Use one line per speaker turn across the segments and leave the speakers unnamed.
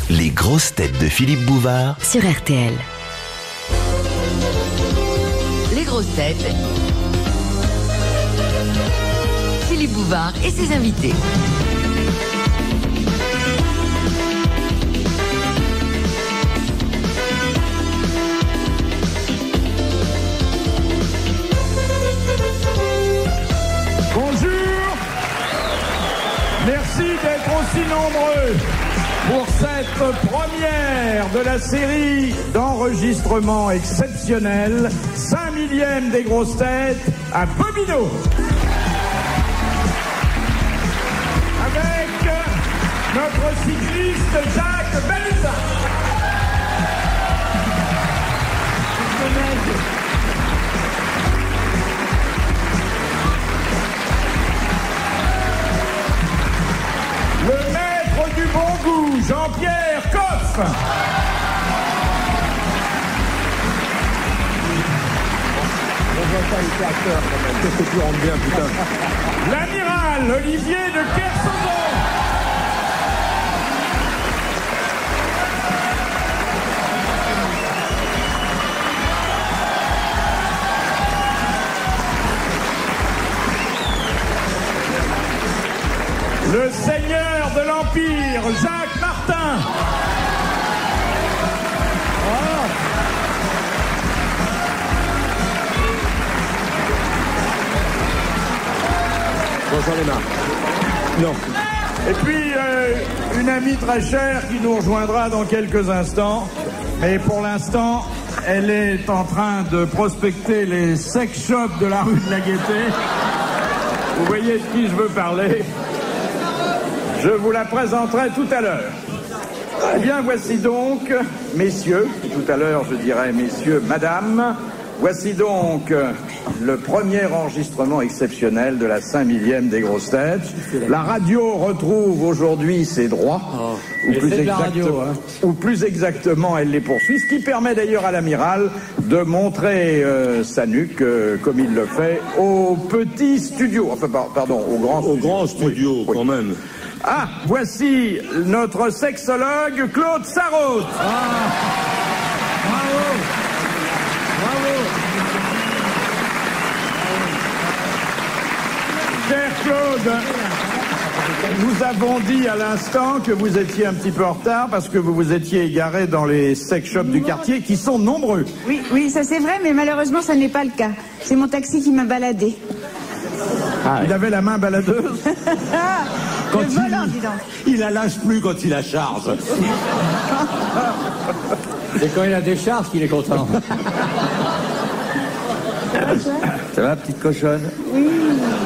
Les grosses têtes de Philippe Bouvard
sur RTL.
Les grosses têtes. Philippe Bouvard et ses invités.
Bonjour. Merci d'être aussi nombreux pour cette première de la série d'enregistrements exceptionnels, 5 millième des grosses têtes à Bobino. Avec notre cycliste Jacques Balutin. Le maître du bon goût, Jean-Pierre Coff.
Qu'est-ce que tu rentres bien, putain.
L'amiral Olivier de Kersauzon. Le seigneur de l'Empire, Jacques Martin.
Bon, j'en ai marre. Non.
Et puis, une amie très chère qui nous rejoindra dans quelques instants. Mais pour l'instant, elle est en train de prospecter les sex shops de la rue de la Gaîté. Vous voyez de qui je veux parler. Je vous la présenterai tout à l'heure. Eh bien, voici donc, messieurs, tout à l'heure je dirais messieurs, madame, voici donc le premier enregistrement exceptionnel de la 5 millième des grosses têtes. La radio retrouve aujourd'hui ses droits, ou plus exactement elle les poursuit, ce qui permet d'ailleurs à l'amiral de montrer sa nuque, comme il le fait, au petit studio, enfin pardon, au grand studio.
Quand même.
Ah, voici notre sexologue Claude Sarraute.
Bravo.
Cher Claude, nous avons dit à l'instant que vous étiez un petit peu en retard parce que vous vous étiez égaré dans les sex shops du quartier qui sont nombreux.
Oui, ça c'est vrai, mais malheureusement ça n'est pas le cas. C'est mon taxi qui m'a baladé.
Il avait la main baladeuse.
Le volant, dis donc.
Il la lâche plus quand il la charge.
C'est quand il a des charges qu'il est content.
Ça va, petite cochonne?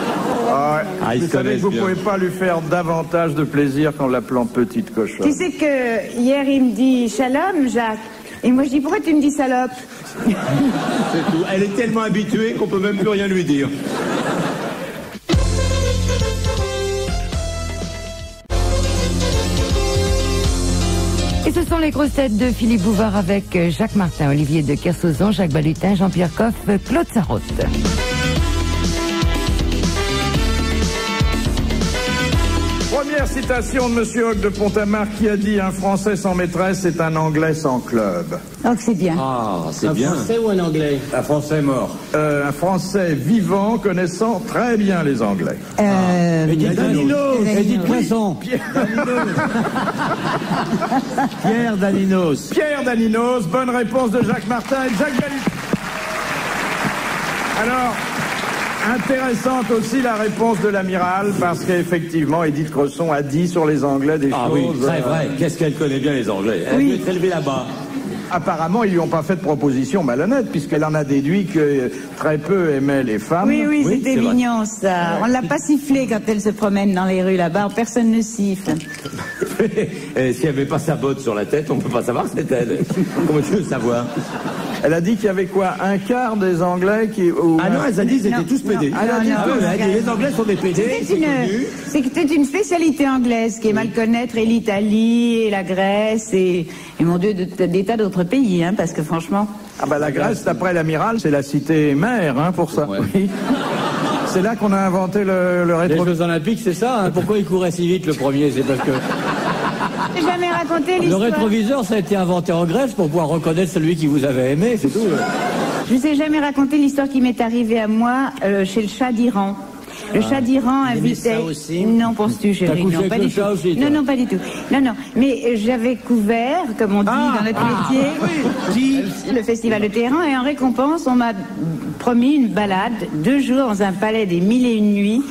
Vous savez que vous ne pouvez pas lui faire davantage de plaisir qu'en l'appelant petite cochonne.
Tu sais que hier il me dit shalom, Jacques. Et moi je dis pourquoi tu me dis salope?
C'est tout. Elle est tellement habituée qu'on peut même plus rien lui dire.
Et ce sont les grosses têtes de Philippe Bouvard avec Jacques Martin, Olivier de Kersauzon, Jacques Balutin, Jean-Pierre Coff, Claude Sarraute.
Première citation de Monsieur Hogg de Pont-à-Marc qui a dit « Un Français sans maîtresse est un Anglais sans club
Donc c'est bien.
Ah, c'est bien.
Un Français ou un Anglais?
Un Français mort. ».
Un Français vivant connaissant très bien les Anglais.
Edith
Daninos.
Poisson.
Pierre Daninos.
Pierre Daninos, bonne réponse de Jacques Martin et de Jacques Balutin. Alors, intéressante aussi la réponse de l'amiral, parce qu'effectivement, Edith Cresson a dit sur les Anglais des
Ah
choses...
oui, très vrai. Qu'est-ce qu'elle connaît bien les Anglais. Elle veut être élevée là-bas.
Apparemment, ils lui ont pas fait de proposition malhonnête, puisqu'elle en a déduit que très peu aimaient les femmes.
Oui, c'était
c'est vrai.
mignon ça. On l'a pas sifflé quand elle se promène dans les rues là-bas. Personne ne siffle.
Et si elle n'avait pas sa botte sur la tête, on peut pas savoir que c'est elle. Comment tu veux savoir?
Elle a dit qu'il y avait quoi, un quart des Anglais qui...
Ah non, elle a dit qu'ils étaient tous pédés.
non,
Elle a dit
non,
que
non,
elle a dit, les Anglais sont des pédés, c'est connu.
C'était une spécialité anglaise qui est mal connaître et l'Italie et la Grèce et mon Dieu, des tas d'autres pays, hein, parce que franchement...
Ah bah la Grèce, d'après l'amiral, c'est la cité mère, hein, pour ça.
Ouais.
Oui. C'est là qu'on a inventé le
Les
rétro...
Jeux Olympiques, c'est ça, hein. Pourquoi il courait si vite le premier? C'est parce que...
J'ai jamais raconté
Le
l'histoire.
rétroviseur, ça a été inventé en Grèce pour pouvoir reconnaître celui qui vous avait aimé, c'est tout.
Je vous ai jamais raconté l'histoire qui m'est arrivée à moi chez le Shah d'Iran. Le Shah d'Iran invitait.
ça aussi
Non, penses-tu, chérie?
T'as couché
Non,
avec
pas
le
du
chat
tout.
aussi, toi
Non, pas du tout. Non. Mais j'avais couvert, comme on dit dans notre métier, le festival de Téhéran, et en récompense, on m'a promis une balade, 2 jours dans un palais des 1001 nuits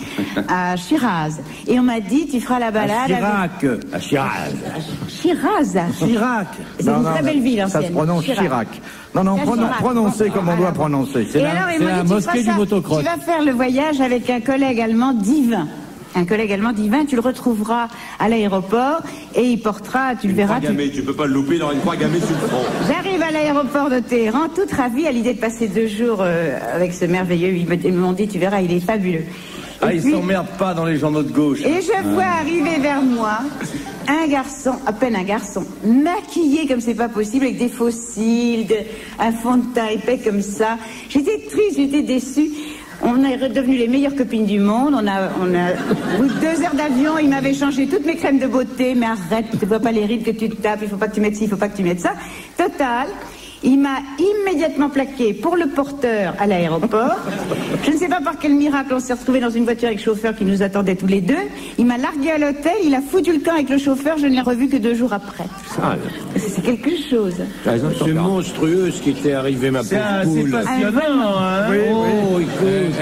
à Shiraz. Et on m'a dit, tu feras la balade
À Chirac.
Shiraz.
Chirac.
C'est une très belle ville
Ça
ancienne.
se prononce Chirac. Non,
Chirac.
prononcez comme on doit prononcer.
Et alors, il
c'est
m'a
la
dit, tu
mosquée
feras
du
ça.
motocross.
Tu vas faire le voyage avec un collègue allemand divin. Un collègue allemand divin, tu le retrouveras à l'aéroport et il portera, tu le verras.
Tu peux pas le louper, il aura une croix gammée sur le front.
J'arrive à l'aéroport de Téhéran, toute ravie à l'idée de passer 2 jours avec ce merveilleux. Ils m'ont dit, tu verras, il est fabuleux.
Ah,
Et
ils
puis-
s'emmerdent pas dans les journaux de gauche.
Et je vois arriver vers moi un garçon, à peine un garçon, maquillé comme c'est pas possible, avec des faux cils, un fond de teint épais comme ça. J'étais triste, j'étais déçue. On est redevenues les meilleures copines du monde. Au bout de 2 heures d'avion, il m'avait changé toutes mes crèmes de beauté. Mais arrête, tu vois pas les rides que tu te tapes, il faut pas que tu mettes ci, il faut pas que tu mettes ça. Total. Il m'a immédiatement plaqué pour le porteur à l'aéroport. Je ne sais pas par quel miracle on s'est retrouvés dans une voiture avec chauffeur qui nous attendait tous les 2. Il m'a largué à l'hôtel, il a foutu le camp avec le chauffeur, je ne l'ai revu que 2 jours après. C'est quelque chose.
C'est monstrueux ce qui t'est arrivé, ma pauvre
C'est
poule.
passionnant, hein.
Oh, écoute.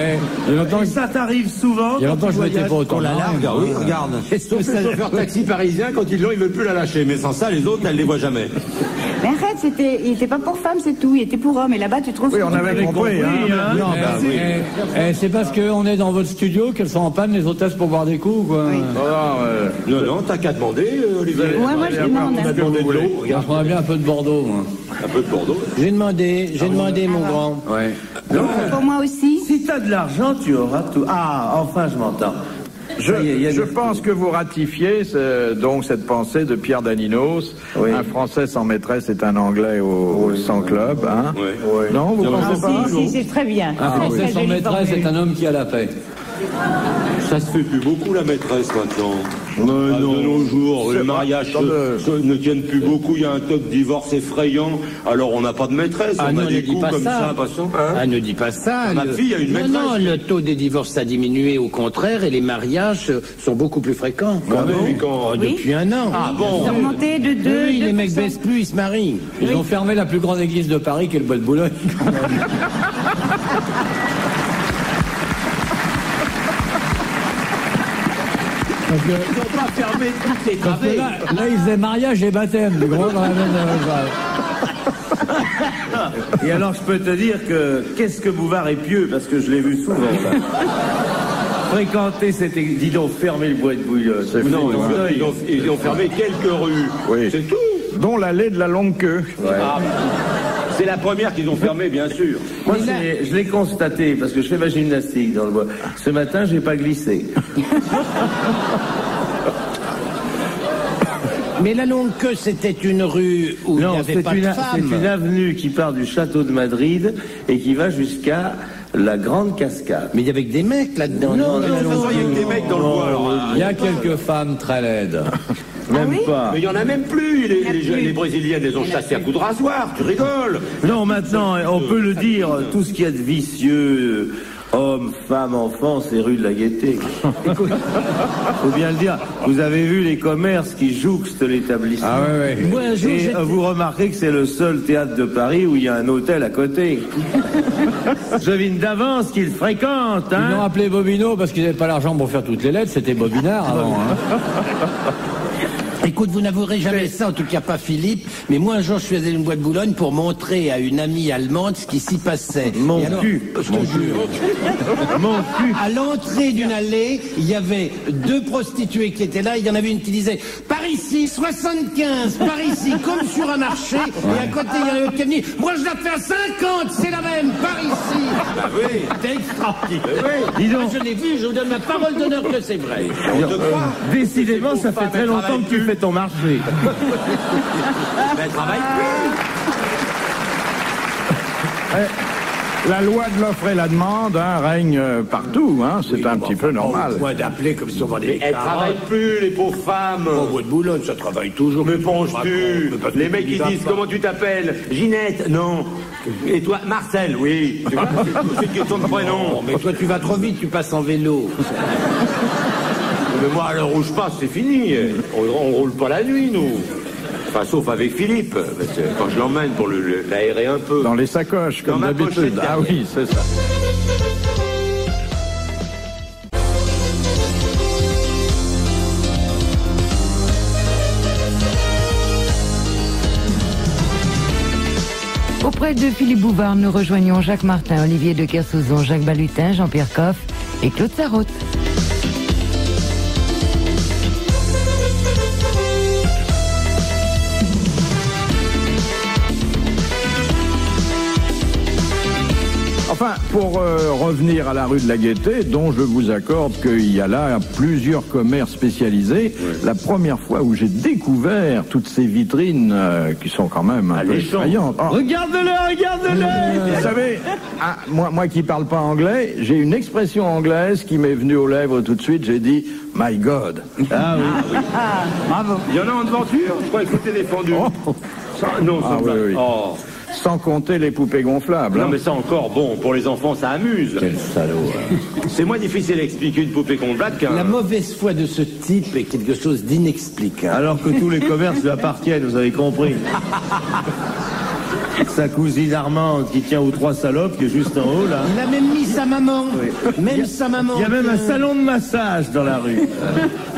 Il y a longtemps
Et ça t'arrive souvent.
il y a longtemps que je m'étais pas autant.
La largue, oui, regarde. Sauf les chauffeurs taxi parisiens, quand ils l'ont, ils veulent plus la lâcher. Mais sans ça, les autres, elles les voient jamais.
Mais arrête, il était pas pour femmes, c'est tout, il était pour hommes. Et là-bas, tu trouves...
Oui, on avait compris. Hein.
Non,
C'est parce qu'on est dans votre studio qu'elles sont en panne, les hôtesses, pour boire des coups, quoi.
Oui.
Non, t'as qu'à demander, Olivier.
Ouais, moi, je demande.
On a demandé de l'eau.
Je
Regarde,
prendrais bien un peu de Bordeaux, moi.
un peu de Bordeaux.
J'ai demandé, mon grand.
Ouais.
Pour moi aussi.
Si t'as de l'argent, tu auras tout. Ah, enfin, je m'entends.
Je pense que vous ratifiez donc cette pensée de Pierre Daninos.
Oui.
Un Français sans maîtresse est un Anglais sans club. Hein.
Oui.
Non, vous pensez pas?
Si, c'est très bien.
Un
Très,
Français
très
sans
jolie
maîtresse
formule.
est un homme qui a la paix.
Ça se fait plus beaucoup, la maîtresse, maintenant.
non.
De nos jours, les mariages
Attendez.
ne tiennent plus beaucoup. Il y a un taux de divorce effrayant. Alors, on n'a pas de maîtresse.
Ah
on
non,
a
ne
des
dis
coups
pas
comme
ça.
ça, passant. Hein.
Ah, ne dis pas ça.
Ma fille a une maîtresse.
Non, le taux des divorces a diminué, au contraire, et les mariages sont beaucoup plus fréquents.
Depuis quand
Depuis 1 an.
Ah bon.
C'est remonté de 2.
Oui, les mecs baissent plus, ils se marient.
Ils ont fermé la plus grande église de Paris, qui est le Bois de Boulogne. Parce que,
Ils n'ont pas fermé toutes les
parce que
travées.
là, ils faisaient mariage et baptême, du gros dans la même...
Et alors, je peux te dire que qu'est-ce que Bouvard est pieux, parce que je l'ai vu souvent. ça. Fréquenter cette église. Dis donc, fermer le bois de Boulogne.
Non, ils ont fermé quelques rues.
Oui.
C'est tout.
Dont l'allée de la longue queue.
Ah, c'est la première qu'ils ont fermée, bien sûr.
Moi, je l'ai constaté, parce que je fais ma gymnastique dans le bois. Ce matin, j'ai pas glissé.
Mais la longue queue, c'était une rue où il n'y
Non,
avait
c'est
pas de
une
femmes.
avenue qui part du château de Madrid et qui va jusqu'à la Grande Cascade.
Mais il y avait que des mecs là-dedans.
Non,
De toute façon, il y a que des mecs dans le bois. Alors,
Il y a quelques femmes très laides.
Même
oui
pas.
mais il n'y en a même plus. Les Brésiliennes les ont chassés à coups de rasoir. Tu rigoles.
Non, maintenant, on peut le dire, tout ce qu'il y a de vicieux, hommes, femmes, enfants, c'est rue de la Gaîté. Faut bien le dire. Vous avez vu les commerces qui jouxtent l'établissement.
Ah ouais, ouais.
Moi, un jour,
Et
j'étais-
vous remarquez que c'est le seul théâtre de Paris où il y a un hôtel à côté. Je devine d'avance qu'ils fréquentent,
Ils l'ont
hein.
appelé Bobino parce qu'ils n'avaient pas l'argent pour faire toutes les lettres, c'était Bobinard avant. Hein.
Écoute, vous n'avouerez jamais ça, en tout cas pas Philippe, mais moi un jour je suis allé à une boîte de Boulogne pour montrer à une amie allemande ce qui s'y passait.
Mon
Et alors,
cul.
je te jure.
Mon cul.
À l'entrée d'une allée, il y avait 2 prostituées qui étaient là, il y en avait une qui disait « Par ici, 75, par ici, comme sur un marché », et à côté il y en avait une qui me dit « Moi je la fais à 50, c'est la même, par ici ».
Ah oui.
C'était extraordinaire.
Dis
Moi,
donc,
je l'ai vu, je vous donne ma parole d'honneur que c'est vrai.
décidément, ça fait très longtemps que tu fais ton marché.
Mais elle travaille plus.
La loi de l'offre et la demande règne partout, c'est un petit peu normal.
Point d'appeler comme si on vendait des
Elles travaillent plus, les pauvres femmes.
Au bout de Boulogne, ça travaille toujours.
Me penches-tu? Les mecs qui disent comment tu t'appelles? Ginette? Non. Et toi? Marcel? Oui. C'est une question de prénom.
Mais toi, tu vas trop vite, tu passes en vélo.
Mais moi, à l'heure où je passe, c'est fini. On roule pas la nuit, nous. Enfin, sauf avec Philippe. Quand je l'emmène pour l'aérer un peu.
Dans les sacoches, comme d'habitude. Ah oui, c'est ça.
Auprès de Philippe Bouvard, nous rejoignons Jacques Martin, Olivier de Kersauzon, Jacques Balutin, Jean-Pierre Coff et Claude Sarraute.
Enfin, pour revenir à la rue de la Gaîté, dont je vous accorde qu'il y a là plusieurs commerces spécialisés, la première fois où j'ai découvert toutes ces vitrines qui sont quand même un peu effrayantes. Oh.
Regardez-le.
Vous savez, moi qui parle pas anglais, j'ai une expression anglaise qui m'est venue aux lèvres tout de suite, j'ai dit « My God ».
Ah oui.
Bravo.
Il y en a en devanture? Je crois que c'était défendu. Non, ça va.
Oui.
Oh.
Sans compter les poupées gonflables.
Non, mais ça encore, bon, pour les enfants, ça amuse.
Quel salaud.
C'est moins difficile à expliquer une poupée gonflable qu'un...
La mauvaise foi de ce type est quelque chose d'inexplicable.
Alors que tous les commerces lui appartiennent, vous avez compris. Sa cousine Armande qui tient aux 3 salopes qui est juste en haut là.
Il a même mis sa maman. Même sa maman.
Il y a même un salon de massage dans la rue.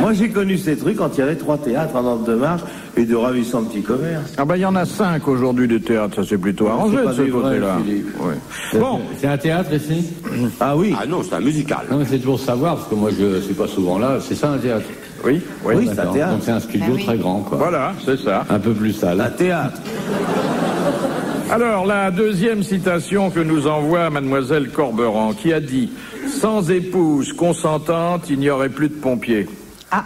Moi j'ai connu ces trucs quand il y avait 3 théâtres en ordre de marche et de ravissants petits commerces.
Ah ben il y en a 5 aujourd'hui de théâtre, ça c'est plutôt arrangé de ce côté-là. Ouais. Bon,
C'est un théâtre ici?
Ah oui.
Ah non, c'est un musical.
Non, mais c'est toujours savoir, parce que moi je suis pas souvent là. C'est ça un théâtre?
oui.
Oui, c'est un
D'accord.
théâtre.
Donc c'est un studio très grand, quoi.
Voilà, c'est ça.
Un peu plus
Un
sale.
théâtre.
Alors, la deuxième citation que nous envoie Mademoiselle Corberan, qui a dit « Sans épouse consentante, il n'y aurait plus de pompiers
Ah.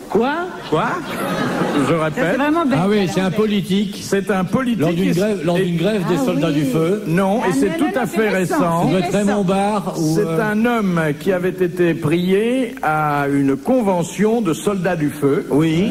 Quoi? »
Je
C'est
répète,
vraiment bête.
Ah oui, c'est un politique.
c'est un politique...
Lors d'une grève des soldats du feu.
Non, et c'est tout à fait récent.
Ça doit être Raymond Barre ou...
C'est un homme qui avait été prié à une convention de soldats du feu.
Oui.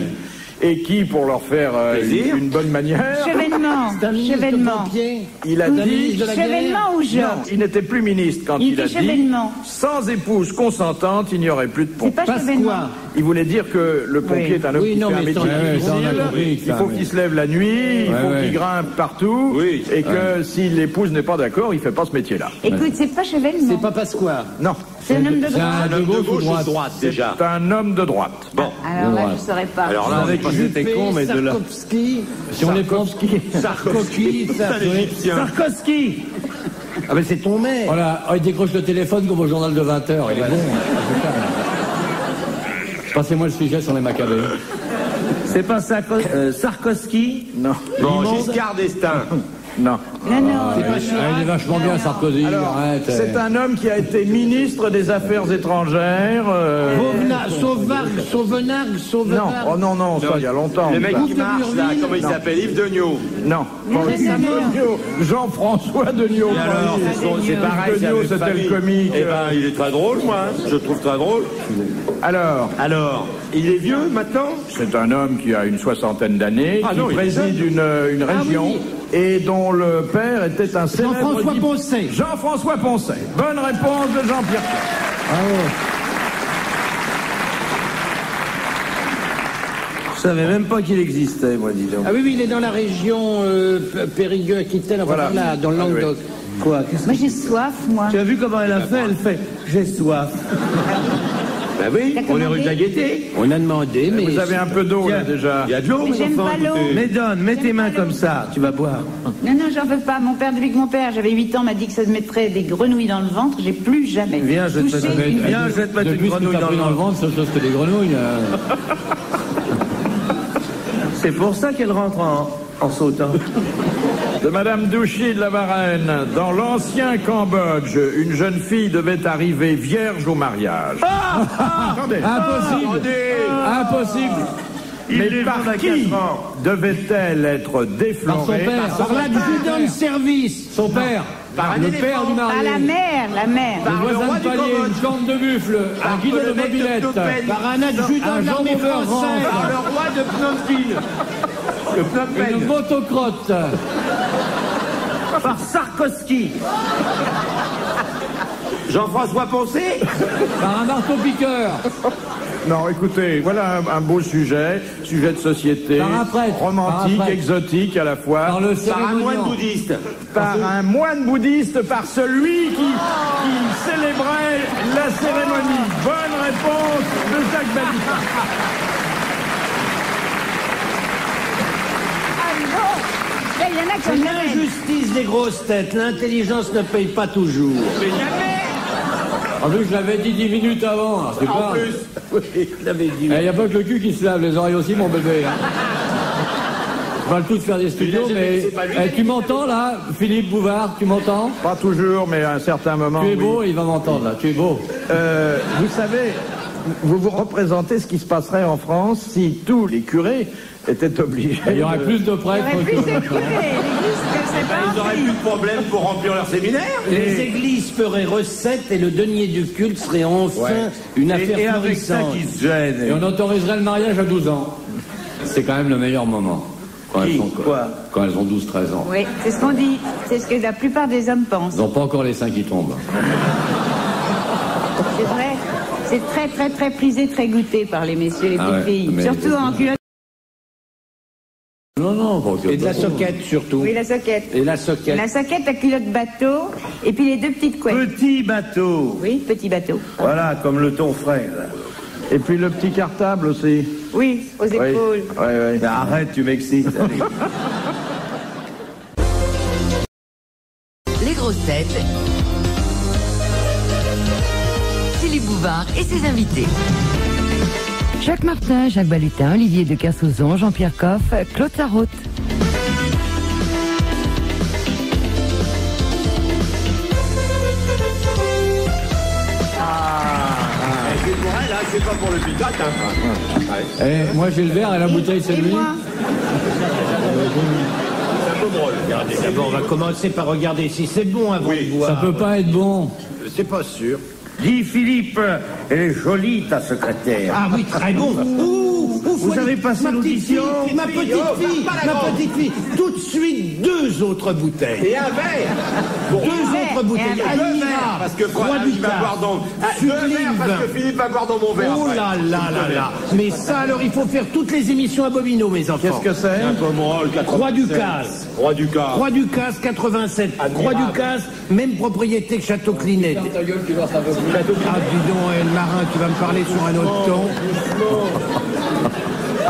Et qui, pour leur faire
Plaisir.
une bonne manière,
Chevènement.
C'est un ministre de
Chevènement.
pompiers.
il a dit...
de la guerre.
Chevènement ou
Non,
Georges?
il n'était plus ministre quand
Il
il a
était
dit
chevènement.
« Sans épouse consentante, il n'y aurait plus de
C'est
pompiers
pas chevènement.
Quoi? »
Il voulait dire que le pompier
Oui.
est un homme
Oui,
qui
non,
fait un
mais
métier
ça,
ouais, ça, on a
difficile,
compris,
il
ça,
faut
mais-
qu'il se lève la nuit, il faut qu'il grimpe partout,
Oui.
et que si l'épouse n'est pas d'accord, il fait pas ce métier-là.
Écoute, c'est pas chevènement.
C'est pas Pasqua.
Non,
C'est un homme de
C'est un
droite.
de gauche ou
ou
droite?
droite, déjà.
c'est un homme de droite.
Bon.
Alors là, je saurais pas.
Alors là, on est
Avec
pas...
c'était con, mais de là.
Sarkovski.
Si on les prend...
Sarkozy.
Sarkozy.
Ah ben c'est ton maire.
Voilà, il décroche le téléphone comme au journal de 20h. Il est bon. Passez-moi le sujet sur les Maccabées.
C'est pas Sarkozy.
Non,
Bon, Giscard d'Estaing.
non.
Non, non.
Il est vachement bien, Sarkozy.
Alors,
Arrête.
c'est un homme qui a été ministre des Affaires étrangères.
Sauvenargue.
Non, oh non, ça, il y a longtemps.
Le mec
ça.
qui marche, là, comment il s'appelle? Yves Degnaud.
Non, pas Yves Degnaud. Jean-François Degnaud.
Et alors, c'est pareil, c'est
Degnaud,
avec
c'était
famille.
le comique.
Eh ben, il est très drôle, moi. Je le trouve très drôle.
Alors,
Il est vieux, maintenant?
c'est un homme qui a une 60aine d'années,
Ah
qui
non, il est
préside une région et dont le père était un célèbre...
Jean-François Poncet.
Jean-François Poncet. Bonne réponse de Jean-Pierre.
Je savais même pas qu'il existait, moi, dis donc.
Ah oui, il est dans la région Périgueux-Aquitaine, enfin
Voilà.
par là, dans le Languedoc.
Quoi? Qu'est-ce
Moi,
que...
j'ai soif, moi.
Tu as vu comment elle a fait? Elle fait « J'ai soif ».
Ben oui,
T'as
on est rue de la
commandé?
Gaîté.
On a demandé, mais...
Vous avez un peu d'eau, là, déjà.
Il y a de l'eau,
Mais
mes
j'aime
enfants,
pas l'eau.
écoutez.
Mais donne, mets tes mains comme ça, tu vas boire.
Non, non, j'en veux pas. Mon père, depuis que mon père, j'avais 8 ans, m'a dit que ça me mettrait des grenouilles dans le ventre. J'ai plus jamais.
Viens, je vais te
touché
mettre
une-
viens, je vais te mettre une
Depuis que
grenouille
t'as pris dans le
ventre.
ventre, c'est autre chose que des grenouilles.
C'est pour ça qu'elle rentre en sautant.
De Madame Douchy de la Varenne. Dans l'ancien Cambodge, une jeune fille devait arriver vierge au mariage. Attendez.
Impossible. Impossible.
Mais par qui devait-elle être
Par son
déflorée?
père.
Par l'adjudant de service.
Son père.
Par un
Le
éléphant.
père du
Par
marié.
la mère, la mère.
Le
Par le
voisin
roi
de
du
palier,
Cambodge.
une corne de buffle, un guide
le
de
mec de
mobilette,
Phnom Penh.
Par un adjudant
un
de l'armée
jambon beurre
française.
Par le roi de Phnom Penh. Le Phnom
une
Penh.
motocrotte,
Par Sarkozy.
Jean-François Poncé.
par un marteau-piqueur,
Non, écoutez, voilà un beau sujet de société,
Par un prêtre. Par un
romantique,
prêtre.
exotique à la fois.
par le
Par un moine
cérémoniant.
bouddhiste.
Par un moine bouddhiste, par celui qui célébrait la cérémonie. Bonne réponse de Jacques Balutin.
Ah non. Là, il y en a qui
C'est
ont de la haine.
l'injustice des grosses têtes. L'intelligence ne paye pas toujours.
Mais jamais.
En plus, je l'avais dit 10 minutes avant. alors c'est
En
pas...
plus.
Oui, je l'avais dit.
Il n'y a pas que le cul qui se lave, les oreilles aussi, mon bébé. Hein. On va tous faire des studios, mais
c'est pas lui,
tu m'entends là, Philippe Bouvard, tu m'entends?
Pas toujours, mais à un certain moment.
Tu es
oui.
beau, il va m'entendre là, tu es beau.
Vous savez, vous représentez ce qui se passerait en France si tous les curés étaient obligés.
Il y aurait plus de
Il y
prêtres
aurait plus de
que...
curés. L'église, comme c'est
Ils
pas
auraient plus de problème pour remplir leur séminaire.
Les églises feraient recette et le denier du culte serait enfin une affaire
Et avec ça
florissante.
qui se gêne.
Et on autoriserait le mariage à 12 ans. C'est quand même le meilleur moment. Quand
Qui
elles sont,
Quoi
quand elles ont 12-13 ans.
Oui, c'est ce qu'on dit. C'est ce que la plupart des hommes pensent.
Ils n'ont pas encore les seins qui tombent.
C'est vrai. C'est très, très, très prisé, très goûté par les messieurs et les
Ah
petites
ouais,
filles.
mais-
Surtout en culotte.
Non, pas que...
Et de la soquette surtout.
Oui, la soquette.
Et la soquette.
La soquette, la culotte bateau, et puis les deux petites couettes.
Petit bateau.
Oui, petit bateau.
Voilà, comme le ton frais. Là.
Et puis le petit cartable aussi.
Oui, aux
Oui.
épaules.
Ouais.
Mais arrête, tu m'excites. allez.
Les grosses têtes. Philippe Bouvard et ses invités.
Jacques Martin, Jacques Balutin, Olivier de Kersauzon, Jean-Pierre Coff, Claude Sarraute.
C'est pour elle, hein, c'est pas pour le picote. Hein.
Eh, moi j'ai le verre et la bouteille c'est
Et
lui.
moi
C'est un peu drôle. Regardez.
D'abord, on va commencer par regarder si c'est bon avant de boire.
Ça peut pas être bon.
C'est pas sûr.
Dis Philippe, elle est jolie ta secrétaire.
Ah oui, très bon.
Vous avez passé
ma petite
l'audition
fille, ma petite fille, tout de suite 2 autres bouteilles.
Et un verre.
2 autres bouteilles.
et un
Deux
Almira,
verres, parce que
Roi du
il va boire
Cas,
dans... Deux
Sublime
verres parce
Vin.
que Philippe va boire dans mon verre.
Oh
après.
là là là là. Mais ça alors, il faut faire toutes les émissions abominaux, mes enfants.
Qu'est-ce que c'est?
Un Pomerol, 87.
Croix du Casse.
Roi du Cas.
Croix du Casse, 87. Croix du Casse, même propriété que Château-Clinet. Ah, dis donc, le marin, tu vas me parler sur un autre ton.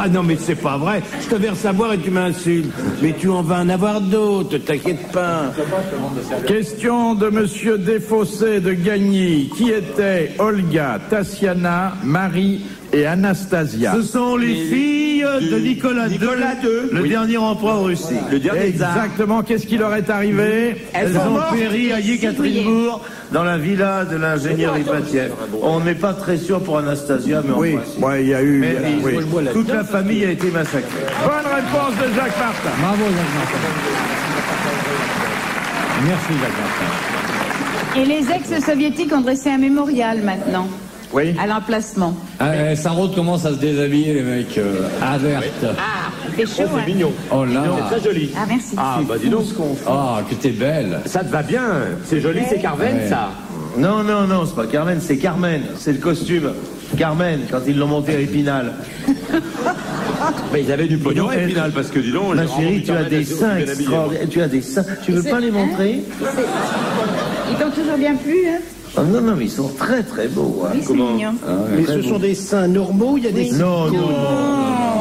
Ah non, mais c'est pas vrai. Je te verse à boire et tu m'insultes. Mais tu en vas en avoir d'autres, t'inquiète pas.
Question de Monsieur Desfossés de Gagny. Qui étaient Olga, Tassiana, Marie et Anastasia?
Ce sont les filles de Nicolas II, le dernier empereur Russie.
Le dernier tsar.
Exactement. Qu'est-ce qui leur est arrivé?
Elles
sont
ont
mortes,
péri à Yekaterinbourg dans la villa de l'ingénieur Ipatiev. On n'est pas très sûr pour Anastasia, mais
Oui,
enfin, si.
ouais, il y a eu.
Mais
oui.
toute la famille a été massacrée.
Bonne réponse de Jacques Martin.
Bravo Jacques Martin. Merci Jacques Martin.
Et les ex-soviétiques ont dressé un mémorial maintenant,
Oui.
à l'emplacement.
Sarraute commence à se déshabiller les mecs. Alerte.
Ah, il fait chaud, hein.
Mignon.
Oh là.
C'est très joli.
Ah, merci.
Ah bah dis donc.
Ah, que t'es belle.
Ça te va bien. C'est joli, c'est Carven
Ouais.
ça.
Non, non, non, c'est pas Carmen, c'est Carmen. C'est le costume. Carmen, quand ils l'ont monté à Épinal.
Mais ils avaient du pognon
Et-
final parce que dis donc.
Ma
j'ai
chérie,
vraiment
tu as
Carmen
des
assez
seins
bien habillé.
extraordinaires. Tu as des seins. Tu veux pas les montrer?
Ils t'ont toujours bien plu, hein.
Oh, non, non, mais ils sont très très beaux. Hein.
Oui, c'est mignon.
Mais ce sont des seins normaux, il y a des
Non, non, non.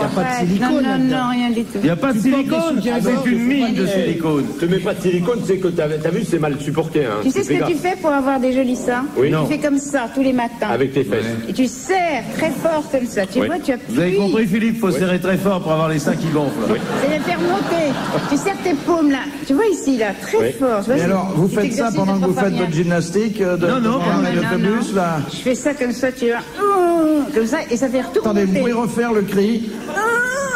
Il n'y a pas de
Arrête.
silicone
Non,
là-dedans.
non, rien du tout.
Il n'y a pas de
Tu portes des
silicone.
soutiens-gorge,
C'est une mine de silicone.
Te mets pas de silicone, c'est que t'as vu, c'est mal supporté. Hein.
Tu sais ce
Fais
que tu
gaffe.
fais pour avoir des jolis seins?
Oui.
Tu
Non.
fais comme ça tous les matins.
Avec tes fesses.
Et tu serres très fort comme ça. Tu
Oui.
vois, tu appuies.
Vous avez compris, Philippe? Faut serrer très fort pour avoir les seins qui gonflent.
C'est les faire monter. Tu serres tes paumes là. Tu vois ici là, très
Oui.
fort. Tu vois,
Et
c'est-
alors, vous
cet
faites ça
exercice
pendant
de
que vous faites
trophorien.
votre gymnastique
Non, non,
devant
non,
l'autobus, là?
Je fais ça comme ça, tu vois. Comme ça, et ça fait retourner.
Attendez, vous pouvez refaire le cri?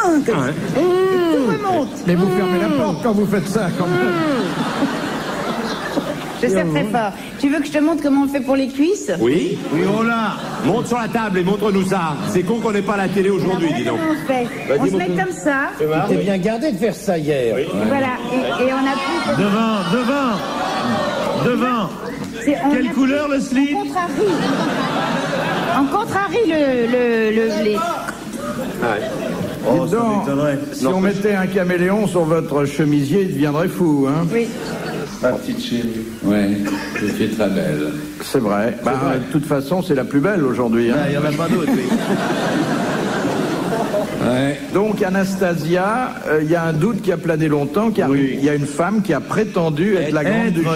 Comme ça. Et tout remonte.
Mais vous fermez la porte quand vous faites ça, quand même.
Je serre très fort. Tu veux que je te montre comment on fait pour les cuisses?
Oui.
Oui, on l'a.
Monte sur la table et montre-nous ça. C'est con qu'on n'ait pas la télé aujourd'hui, dis donc.
Comment on fait? On se met comme ça.
T'es bien gardé de faire ça hier.
Et voilà. Et on appuie.
Devant. Quelle couleur le slip?
On contrarie le blé.
Oh, ça
donc,
m'étonnerait.
si on mettait un caméléon sur votre chemisier, il deviendrait fou, hein?
Oui.
Ma petite chérie.
Ouais, je suis très belle.
C'est vrai. Bah, de toute façon, c'est la plus belle aujourd'hui. Hein?
Il n'y en a pas d'autre, oui.
Ouais.
Donc, Anastasia, il y a un doute qui a plané longtemps, car
Oui.
il y a une femme qui a prétendu être la grande duchesse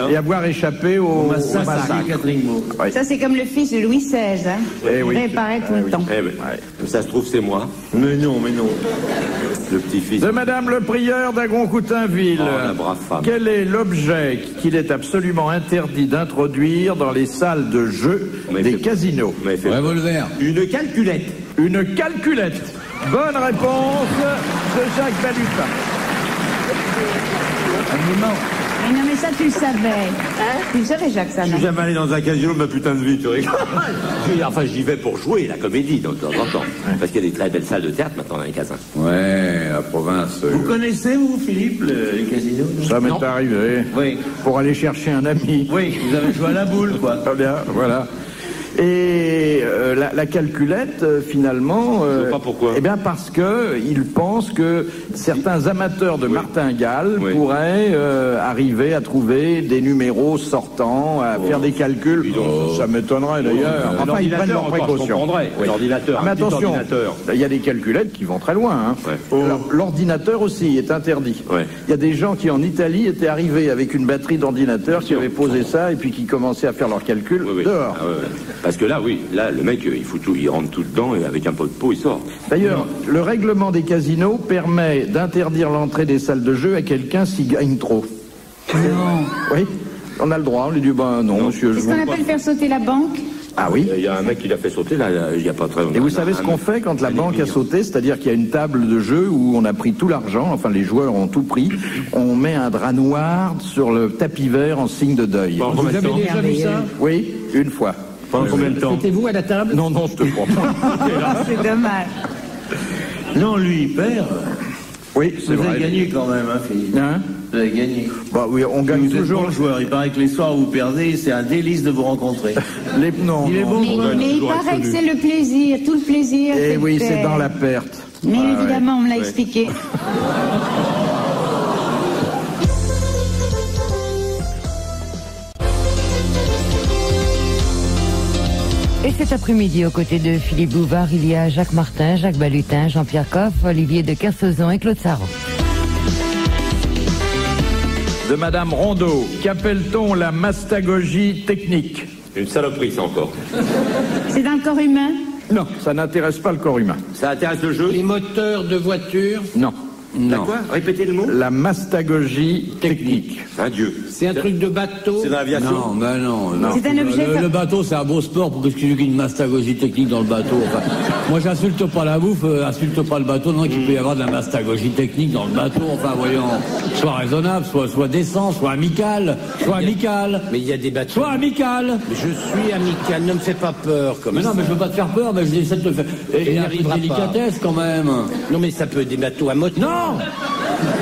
et avoir échappé au massacre.
Catherine Beau.
Oui.
Ça, c'est comme le fils de Louis XVI. Hein.
Eh oui.
Il réapparaît tout le temps.
Eh ben, ça se trouve, c'est moi.
Mais non.
Le petit-fils.
De Madame le prieur d'Agron-Coutainville.
Oh, la brave femme.
Quel est l'objet qu'il est absolument interdit d'introduire dans les salles de jeu
Mais
des
fait-
casinos?
Mais fait-
Revolver.
Une calculette.
Une calculette. Bonne réponse de Jacques Balutin.
Mais non, mais ça, tu le savais. Tu le savais, Jacques, ça,
Je
non?
suis jamais allé dans un casino de ma putain de vie, tu rigoles. Enfin, j'y vais pour jouer, la comédie, de temps en temps. Parce qu'il y a des très belles salles de théâtre maintenant dans les casins.
Ouais, la province.
Vous connaissez, vous, Philippe, les casinos?
Ça m'est arrivé.
Oui.
Pour aller chercher un ami.
Oui, vous avez joué à la boule, quoi.
Très bien, voilà. Et la calculette, finalement...
Je sais pas pourquoi.
Eh bien, parce que il pense que certains amateurs de martingale
Oui.
pourraient arriver à trouver des numéros sortants, à faire des calculs. Ça m'étonnerait, d'ailleurs. Enfin, ils prennent leurs précautions. Oui.
L'ordinateur,
Mais
un petit
attention,
ordinateur.
il y a des calculettes qui vont très loin. Hein.
Ouais.
L'ordinateur aussi est interdit.
Ouais.
Il y a des gens qui en Italie étaient arrivés avec une batterie d'ordinateur, qui avaient posé ça et puis qui commençaient à faire leurs calculs
Oui, oui.
dehors.
Ah, ouais, ouais. Parce que là, oui, là, le mec, il fout tout, il rentre tout dedans et avec un pot de peau, il sort.
D'ailleurs, le règlement des casinos permet d'interdire l'entrée des salles de jeu à quelqu'un s'il gagne trop.
Non.
Oui, on a le droit. On lui dit, ben non, monsieur, je
Qu'est-ce
vous...
qu'on appelle faire sauter la banque?
Ah oui.
Il y a un mec qui l'a fait sauter, là, il n'y a pas très longtemps.
Et vous savez ce qu'on fait quand la banque a sauté? C'est-à-dire qu'il y a une table de jeu où on a pris tout l'argent, enfin les joueurs ont tout pris, on met un drap noir sur le tapis vert en signe de deuil.
Bon, combien de temps
déjà vu ça?
Oui, une fois.
Pendant combien de temps?
C'était vous à la table?
Non, non, je te crois pas.
C'est dommage.
Non, lui, il perd.
Oui, c'est
Vous avez
vrai.
gagné quand même, hein, Philippe.
Hein?
Vous avez gagné.
Bah oui, on gagne
Vous êtes
toujours.
bon joueur. Il paraît que les soirs où vous perdez, c'est un délice de vous rencontrer.
Non,
Il est
non.
bon
Mais,
joueur.
mais il paraît que c'est le plaisir, tout le plaisir.
Eh
le
oui, c'est
fait.
dans la perte.
Mais
Ah,
évidemment, on me l'a expliqué.
Et cet après-midi, aux côtés de Philippe Bouvard, il y a Jacques Martin, Jacques Balutin, Jean-Pierre Coff, Olivier de Kersauzon et Claude Sarraud.
De Madame Rondeau, qu'appelle-t-on la mastagogie technique?
Une saloperie, ça encore.
C'est dans le corps humain?
Non, ça n'intéresse pas le corps humain.
Ça intéresse le jeu?
Les moteurs de voiture,
Non.
T'as quoi? Répétez le mot?
La mastagogie technique.
Un dieu.
c'est un truc de bateau.
C'est dans l'aviation?
Non, ben non.
C'est un objet
Le bateau, c'est un beau sport pour qu'il y ait une mastagogie technique dans le bateau. Enfin, moi, j'insulte pas la bouffe, insulte pas le bateau. Non, qu'il peut y avoir de la mastagogie technique dans le bateau. Enfin, voyons, soit raisonnable, soit décent, soit amical. Soit amical.
Mais il y a des bateaux.
Soit amical.
Je suis amical, ne me fais pas peur comme
Mais
ça.
non, mais je veux pas te faire peur, mais j'essaie de te faire. Et
Tu
il y a
n'y
un peu de
arriveras pas.
délicatesse quand même.
Non, mais ça peut être des bateaux à moteur.
Non!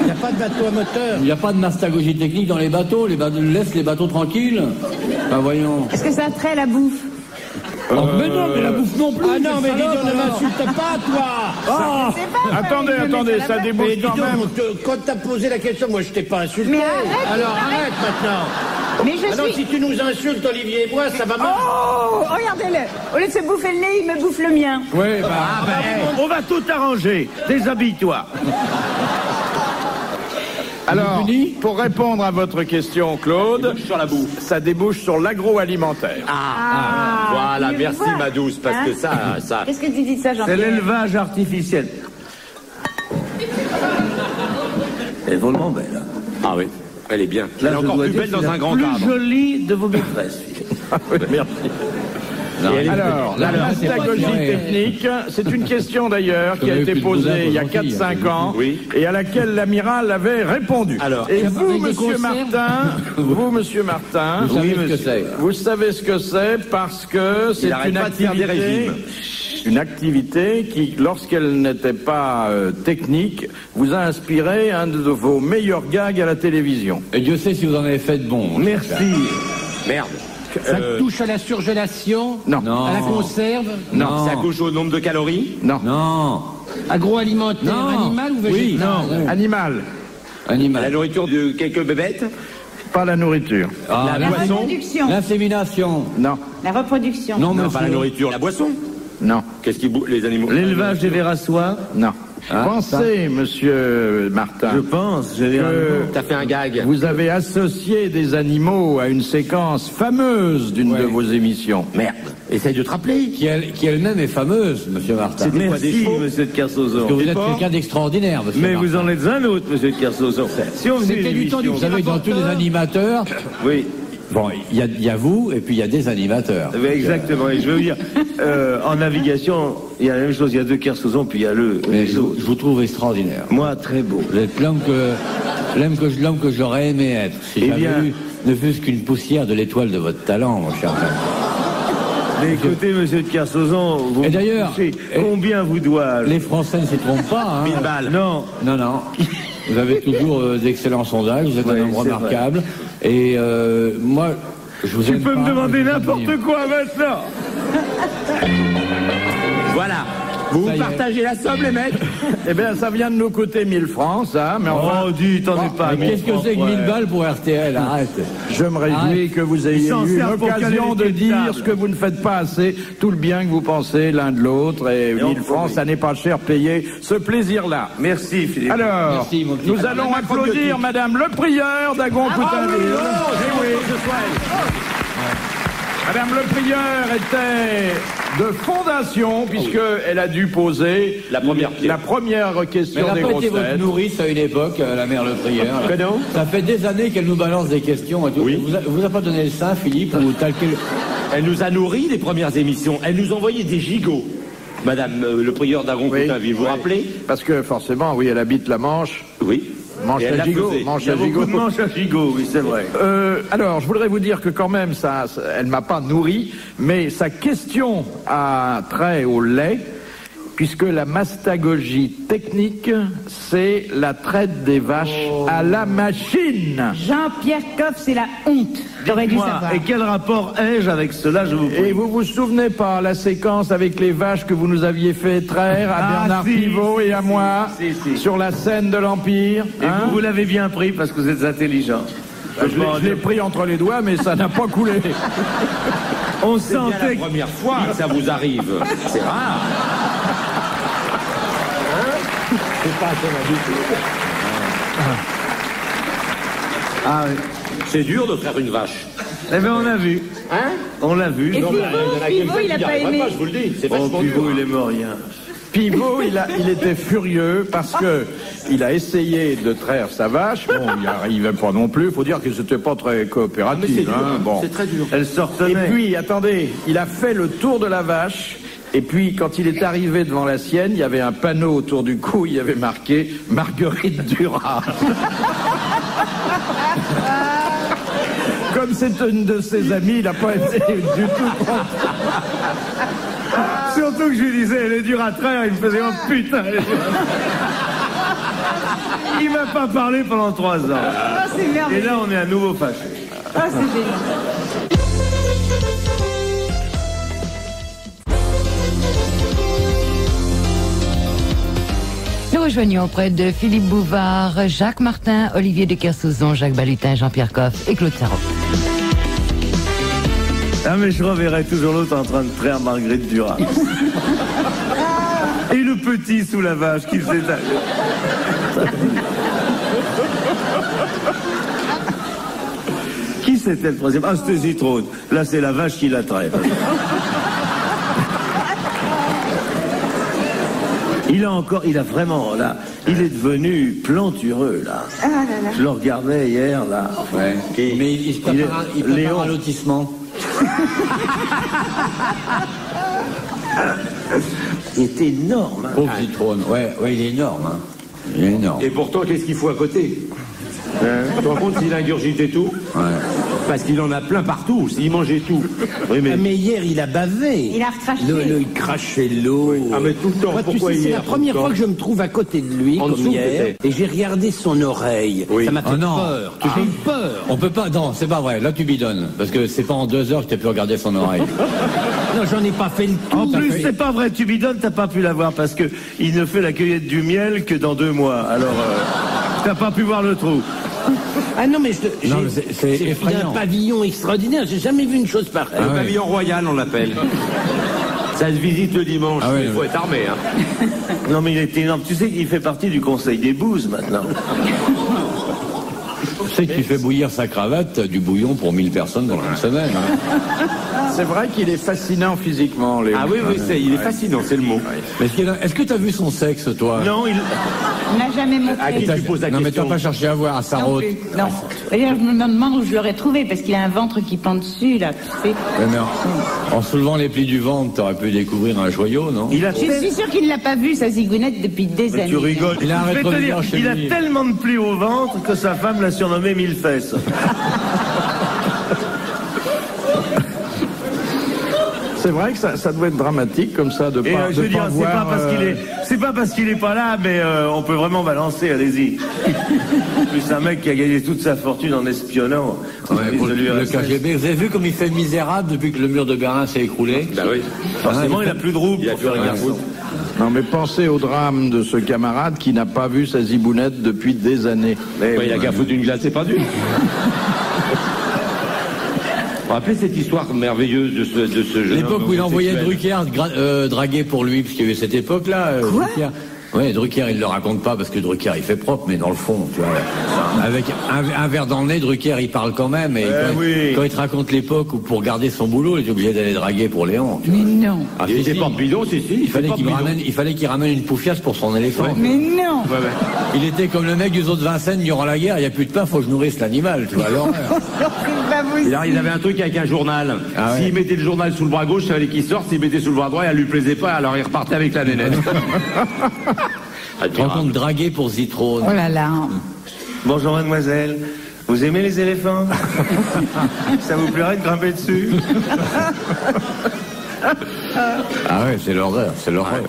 Il n'y a pas de bateau à moteur.
Il n'y a pas de mastagogie technique dans les bateaux. Laisse les bateaux tranquilles. Ben voyons.
Est-ce que ça a trait à la bouffe?
Mais non, mais la bouffe non plus.
Ah non, mais dis
salope,
donc, ne
alors.
m'insulte pas, toi.
Ah,
C'est pas vrai,
Attendez,
je me
attendez,
mets sur la
ça
table.
débouche
Mais dis
quand même.
donc, quand t'as posé la question, moi je t'ai pas insulté.
Mais arrête,
Alors
arrête.
arrête maintenant.
Mais je
Alors
suis...
si tu nous insultes, Olivier et moi, ça va mal.
Oh, regardez-le. Au lieu de se bouffer le nez, il me bouffe le mien.
Oui, bah,
On va tout arranger. Déshabille-toi.
alors, pour répondre à votre question, Claude,
Sur la bouffe.
ça débouche sur l'agroalimentaire.
Voilà,
tu
merci
vois,
ma douce, parce
hein
que ça...
Qu'est-ce que tu dis de ça,
C'est
Jean-Pierre?
l'élevage artificiel. Elle est vraiment belle. Hein.
Ah oui, elle est bien. Elle
Là,
est
je
encore
dois
plus
dire
belle
que c'est
dans
la
un grand
plus
arbre.
jolie de vos maîtresses, Philippe.
Ah oui, merci. Alors, la mastagogie technique, c'est une question d'ailleurs qui a été posée il y a 4-5 ans et à laquelle l'amiral avait répondu.
Alors,
et vous, monsieur Martin, vous savez ce que c'est parce que c'est une activité qui, lorsqu'elle n'était pas technique, vous a inspiré un de vos meilleurs gags à la télévision.
Et Dieu sait si vous en avez fait de bons.
Merci.
Merde.
Ça touche à la surgélation?
Non.
À la conserve?
Non. Ça touche au nombre de calories?
Non.
Non.
Agroalimentaire, animal ou végétal?
Oui, non.
Animal.
La nourriture de quelques bébêtes?
Pas la nourriture.
La reproduction.
L'insémination.
Non.
La reproduction.
Non,
Non, pas la nourriture. La boisson?
Non.
Qu'est-ce qui les animaux?
L'élevage des vers à soie?
Non. Pensez, monsieur Martin.
Je pense,
T'as fait un gag.
Vous avez associé des animaux à une séquence fameuse d'une de vos émissions.
Merde. Essaye de te rappeler.
Qui elle-même est fameuse, monsieur Martin.
Merci, monsieur de Kersauzon.
Parce que vous êtes quelqu'un d'extraordinaire, monsieur
Mais
Martin.
vous en êtes un autre, monsieur de Kersauzon. Si on faisait une émission...
Vous savez, dans tous les animateurs...
Oui.
Bon, il y a vous, et puis il y a des animateurs.
Exactement, et je veux dire, en navigation, il y a la même chose, il y a deux Kersauzon, puis il y a
je vous trouve extraordinaire.
Moi, très beau.
Vous êtes l'homme que j'aurais aimé être, si j'avais eu ne fût-ce qu'une poussière de l'étoile de votre talent, mon cher frère.
Mais écoutez, monsieur de Kersauzon, vous...
Et d'ailleurs...
combien vous dois-je?
Les Français ne s'y trompent pas, hein.
1000 balles.
Non.
Non. Vous avez toujours d'excellents sondages, vous êtes un homme remarquable. Et moi, je vous aime pas.
Tu peux me demander n'importe quoi maintenant.
Voilà. Vous partagez la somme, les mecs?
Eh bien, ça vient de nous coûter 1000 francs, ça. Mais enfin,
dis, t'en es pas.
Qu'est-ce que c'est que 1000 balles pour RTL? Arrête.
je me réjouis que vous ayez eu l'occasion de dire ce que vous ne faites pas assez, tout le bien que vous pensez l'un de l'autre. Et 1000 francs, ça n'est pas cher payé. Ce plaisir-là.
Merci, Philippe.
Alors,
Merci, mon petit
nous allons applaudir Madame le Prieur d'Agon-Coutainville. Madame le Prieur était de fondation, puisqu'elle a dû poser la première question
Mais elle
des
n'a pas
grosses
été votre
têtes.
nourrice à une époque, la mère Le Prieur. Ça fait des années qu'elle nous balance des questions et tout.
Oui.
Vous a pas donné le sein, Philippe, ou tel quel...
Elle nous a nourri les premières émissions. Elle nous envoyait des gigots. Madame le Prieur d'Agon-Coutainville, vous vous rappelez?
Parce que forcément, oui, elle habite la Manche.
Oui.
Manche
Et elle
à
la
gigot.
faisait.
Manche
Il y a
à
beaucoup
gigot.
de manches à gigot, oui, c'est vrai.
Alors, je voudrais vous dire que quand même, elle m'a pas nourri, mais sa question a trait au lait, puisque la mastagogie technique, c'est la traite des vaches à la machine.
Jean-Pierre Coff, c'est la honte. J'aurais dû savoir.
Et quel rapport ai-je avec cela, je vous prie?
Et vous vous souvenez pas la séquence avec les vaches que vous nous aviez fait traire à Bernard Pivot et à moi sur la scène de l'Empire?
Et vous l'avez bien pris parce que vous êtes intelligent.
Je l'ai pris entre les doigts, mais ça n'a pas coulé.
On
C'est bien la
sentait
première fois que ça vous arrive. C'est rare. C'est dur de faire une vache.
Eh bien, on a vu.
Hein?
On l'a vu.
Et
Non,
Pivot, il a pas aimé.
Je vous le dis, c'est
Oh,
vachement dur.
Pivot, il est mort, rien.
Pivot, il était furieux parce que il a essayé de traire sa vache. Bon, il n'y arrivait pas non plus. Il faut dire que c'était pas très coopératif.
Mais c'est dur,
hein. Bon.
c'est très dur.
Elle sortait.
Et puis, attendez, il a fait le tour de la vache. Et puis, quand il est arrivé devant la sienne, il y avait un panneau autour du cou. Il y avait marqué Marguerite Duras. Comme c'est une de ses amies, il n'a pas été du tout content.
Surtout que je lui disais, elle est dure à traire, il me faisait oh putain. Il m'a pas parlé pendant 3 ans.
Ah, c'est
Et
merveilleux.
là, on est à nouveau fâché.
Ah, c'est génial.
Nous rejoignons auprès de Philippe Bouvard, Jacques Martin, Olivier de Kersauzon, Jacques Balutin, Jean-Pierre Coff et Claude Sarraute.
Ah, mais je reverrai toujours l'autre en train de traire Marguerite Duras. Et le petit sous la vache qui faisait... Qui c'était le troisième? Ah, c'était Zitrone. Là, c'est la vache qui la traite. Il a vraiment, là, il est devenu plantureux, là.
Ah là là.
Je le regardais hier, là.
Ouais. Mais il se prépare un
Léon.
lotissement.
Il est énorme. Hein.
Pauvre Zitrone, ouais, il est énorme. Hein. Il est énorme.
Et pourtant, qu'est-ce qu'il faut à côté? Tu te rends compte s'il ingurgitait tout?
Ouais.
Parce qu'il en a plein partout, s'il mangeait tout.
Oui, mais hier, il a bavé.
Il a recraché.
Il crachait l'eau.
Ah, mais tout le temps.
Moi,
Pourquoi
tu sais, c'est
hier,
la première fois que je me trouve à côté de lui,
En
comme
dessous,
hier,
peut-être.
et j'ai regardé son oreille.
Oui.
Ça m'a fait
Oh non.
peur. J'ai eu peur.
On peut pas, non, c'est pas vrai, là tu bidonnes. Parce que c'est pas en 2 heures que t'as pu regarder son oreille.
Non, j'en ai pas fait le tour.
En plus, c'est pas vrai, tu bidonnes, t'as pas pu l'avoir parce que il ne fait la cueillette du miel que dans 2 mois. Alors, t'as pas pu voir le trou.
Ah non, mais
Non, mais c'est
j'ai
effrayant.
un pavillon extraordinaire. J'ai jamais vu une chose pareille.
Le pavillon royal, on l'appelle. Ça se visite le dimanche,
Ah ouais,
il faut être armé. Hein.
Non, mais il est énorme. Tu sais qu'il fait partie du conseil des bouses maintenant.
Tu sais qu'il fait bouillir sa cravate du bouillon pour 1000 personnes pendant une semaine. Hein.
C'est vrai qu'il est fascinant physiquement, Léon.
Ah oui, il est fascinant, c'est le mot.
Mais est-ce que t'as vu son sexe, toi?
Non,
On n'a jamais montré.
À qui tu poses la
Non, mais
question?
t'as pas cherché à voir à sa
Non
route.
plus. Non. D'ailleurs, je me demande où je l'aurais trouvé, parce qu'il a un ventre qui pend dessus, là. Tu sais.
Ouais, mais en soulevant les plis du ventre, t'aurais pu découvrir un joyau, non?
il a
Je suis sûr qu'il ne l'a pas vu, sa zigounette, depuis des années.
Tu rigoles.
Il a un
Je vais te
rétroviseur
dire,
chez
il a
lui.
tellement de plis au ventre que sa femme l'a surnommé 1000 fesses.
C'est vrai que ça doit être dramatique comme ça de
Et
pas,
je veux
de
dire,
pas
c'est
voir,
pas parce qu'il est, c'est pas parce qu'il est pas là, mais on peut vraiment balancer, allez-y. Plus un mec qui a gagné toute sa fortune en espionnant.
Ouais, pour le
l'URSS.
KGB. Vous avez vu comme il fait misérable depuis que le mur de Berlin s'est écroulé?
Bah oui.
Forcément, il a plus de roupe pour faire un garçon.
Non, mais pensez au drame de ce camarade qui n'a pas vu sa zibounette depuis des années.
Ouais, il a qu'à foutre une glace éperdue. Vous vous rappelez cette histoire merveilleuse de ce jeune
L'époque
homme
où il envoyait
homosexuel
Drucker draguer pour lui, parce qu'il y avait cette époque-là.
Quoi
Drucker. Ouais, Drucker, il le raconte pas parce que Drucker, il fait propre, mais dans le fond, tu vois. Avec un verre dans le nez, Drucker, il parle quand même. Et quand il te raconte l'époque où pour garder son boulot, il était obligé d'aller draguer pour Léon. Tu vois.
Mais non.
Ah,
Il
si,
était
si.
porte-bidon, si.
Il fallait qu'il ramène une poufiasse pour son éléphant.
Mais non.
Il était comme le mec du zoo de Vincennes durant la guerre, il n'y a plus de pain, faut que je nourrisse l'animal, tu vois, l'horreur.
C'est pas possible.
Alors, il avait un truc avec un journal.
Ah ouais.
S'il mettait le journal sous le bras gauche, ça fallait qu'il sorte. S'il mettait sous le bras droit, elle lui plaisait pas, alors il repartait avec la nénette.
Tu te rends compte, draguer pour Zitrone.
Oh là là.
Bonjour mademoiselle, vous aimez les éléphants? Ça vous plairait de grimper dessus?
Ah ouais, c'est l'horreur, c'est l'horreur.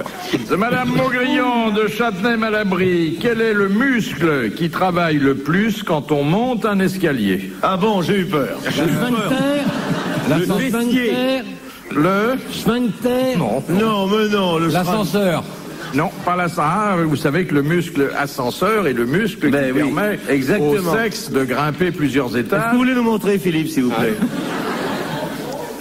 De Madame Maugrillon de Châtenay-Malabry, quel est le muscle qui travaille le plus quand on monte un escalier?
Ah bon, j'ai eu peur.
Le sphincter.
Le...
Sphincter.
Non.
Non, mais non, le
L'ascenseur.
Non, pas la Sahara. Vous savez que le muscle ascenseur est le muscle
Ben
qui
oui,
permet
exactement.
au sexe de grimper plusieurs
Est-ce
étages.
que vous voulez nous montrer, Philippe, s'il vous plaît?